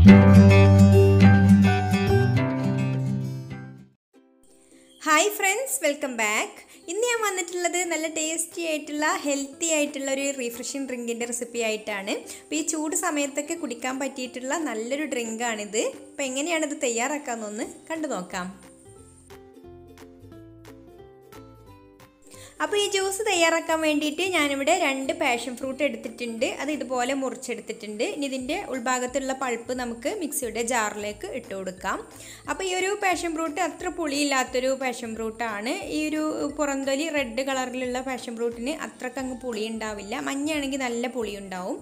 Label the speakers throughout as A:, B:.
A: Hi friends, welcome back. ഇന്ന് ഞാൻ വന്നിട്ടുള്ളത് നല്ല ടേസ്റ്റി ആയിട്ടുള്ള ഹെൽത്തി ആയിട്ടുള്ള ഒരു റീഫ്രഷിങ് ഡ്രിങ്കിൻ്റെ റെസിപ്പി ആയിട്ടാണ്. അപ്പോൾ ഈ ചൂട് സമയത്തൊക്കെ കുടിക്കാൻ പറ്റിയിട്ടുള്ള നല്ലൊരു ഡ്രിങ്കാണിത്. അപ്പോൾ എങ്ങനെയാണിത് തയ്യാറാക്കാമെന്നൊന്ന് കണ്ടു നോക്കാം. അപ്പോൾ ഈ ജ്യൂസ് തയ്യാറാക്കാൻ വേണ്ടിയിട്ട് ഞാനിവിടെ 2 പാഷൻ ഫ്രൂട്ട് എടുത്തിട്ടുണ്ട്. അത് ഇതുപോലെ മുറിച്ചെടുത്തിട്ടുണ്ട്. ഇനി ഇതിൻ്റെ ഉൾഭാഗത്തുള്ള പൾപ്പ് നമുക്ക് മിക്സിയുടെ ജാറിലേക്ക് ഇട്ട് കൊടുക്കാം. അപ്പോൾ ഈ ഒരു പാഷൻ ഫ്രൂട്ട് അത്ര പുളിയില്ലാത്തൊരു പാഷൻ ഫ്രൂട്ടാണ്. ഈ ഒരു പുറന്തൊലി റെഡ് കളറിലുള്ള പാഷൻ ഫ്രൂട്ടിന് അത്രക്കങ്ങ് പുളി ഉണ്ടാവില്ല. മഞ്ഞയാണെങ്കിൽ നല്ല പുളി ഉണ്ടാവും.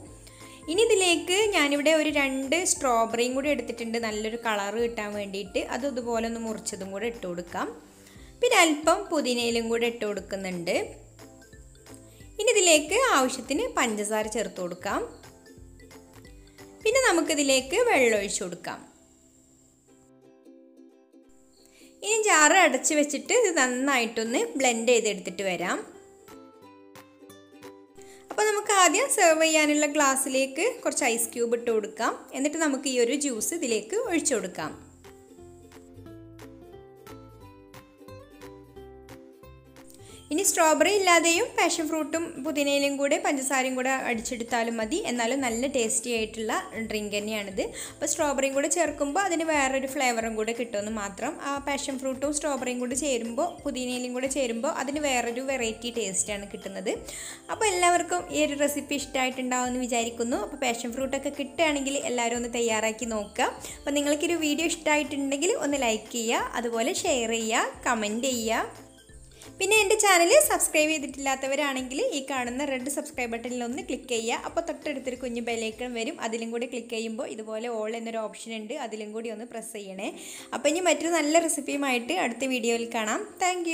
A: ഇനി ഇതിലേക്ക് ഞാനിവിടെ ഒരു 2 സ്ട്രോബെറിയും കൂടി എടുത്തിട്ടുണ്ട്, നല്ലൊരു കളറ് കിട്ടാൻ വേണ്ടിയിട്ട്. അത് ഇതുപോലെ ഒന്ന് മുറിച്ചതും കൂടെ ഇട്ട് കൊടുക്കാം. പിന്നെ അല്പം പുതിനയിലും കൂടെ ഇട്ട് കൊടുക്കുന്നുണ്ട്. ഇനി ഇതിലേക്ക് ആവശ്യത്തിന് പഞ്ചസാര ചേർത്ത് കൊടുക്കാം. പിന്നെ നമുക്കിതിലേക്ക് വെള്ളം ഒഴിച്ചു കൊടുക്കാം. ഇനി ജാറ് അടച്ച് വെച്ചിട്ട് ഇത് നന്നായിട്ടൊന്ന് ബ്ലെൻഡ് ചെയ്തെടുത്തിട്ട് വരാം. അപ്പോൾ നമുക്ക് ആദ്യം സെർവ് ചെയ്യാനുള്ള ഗ്ലാസ്സിലേക്ക് കുറച്ച് ഐസ് ക്യൂബ് ഇട്ട് കൊടുക്കാം. എന്നിട്ട് നമുക്ക് ഈ ഒരു ജ്യൂസ് ഇതിലേക്ക് ഒഴിച്ചു കൊടുക്കാം. ഇനി സ്ട്രോബെറി ഇല്ലാതെയും പാഷൻ ഫ്രൂട്ടും പുതിനയിലും കൂടെ പഞ്ചസാരയും കൂടെ അടിച്ചെടുത്താലും മതി. എന്നാലും നല്ല ടേസ്റ്റി ആയിട്ടുള്ള ഡ്രിങ്ക് തന്നെയാണിത്. അപ്പോൾ സ്ട്രോബെറിയും കൂടെ ചേർക്കുമ്പോൾ അതിന് വേറൊരു ഫ്ലേവറും കൂടെ കിട്ടുമെന്ന് മാത്രം. ആ പാഷൻ ഫ്രൂട്ടും സ്ട്രോബെറിയും കൂടെ ചേരുമ്പോൾ, പുതിനയിലും കൂടെ ചേരുമ്പോൾ അതിന് വേറൊരു വെറൈറ്റി ടേസ്റ്റാണ് കിട്ടുന്നത്. അപ്പോൾ എല്ലാവർക്കും ഈ ഒരു റെസിപ്പി ഇഷ്ടമായിട്ടുണ്ടാവുമെന്ന് വിചാരിക്കുന്നു. അപ്പോൾ പാഷൻ ഫ്രൂട്ടൊക്കെ കിട്ടുകയാണെങ്കിൽ എല്ലാവരും ഒന്ന് തയ്യാറാക്കി നോക്കുക. അപ്പോൾ നിങ്ങൾക്കൊരു വീഡിയോ ഇഷ്ടമായിട്ടുണ്ടെങ്കിൽ ഒന്ന് ലൈക്ക് ചെയ്യുക, അതുപോലെ ഷെയർ ചെയ്യുക, കമൻറ്റ് ചെയ്യുക. പിന്നെ എൻ്റെ ചാനൽ സബ്സ്ക്രൈബ് ചെയ്തിട്ടില്ലാത്തവരാണെങ്കിൽ ഈ കാണുന്ന റെഡ് സബ്സ്ക്രൈബ് ബട്ടണിൽ ഒന്ന് ക്ലിക്ക് ചെയ്യുക. അപ്പോൾ തൊട്ടടുത്തൊരു കുഞ്ഞ് ബെല്ലൈക്കൺ വരും. അതിലും കൂടി ക്ലിക്ക് ചെയ്യുമ്പോൾ ഇതുപോലെ ഓൾ എന്നൊരു ഓപ്ഷൻ ഉണ്ട്, അതിലും കൂടി ഒന്ന് പ്രസ് ചെയ്യണേ. അപ്പോൾ ഇനി മറ്റൊരു നല്ല റെസിപ്പിയുമായിട്ട് അടുത്ത വീഡിയോയിൽ കാണാം. താങ്ക്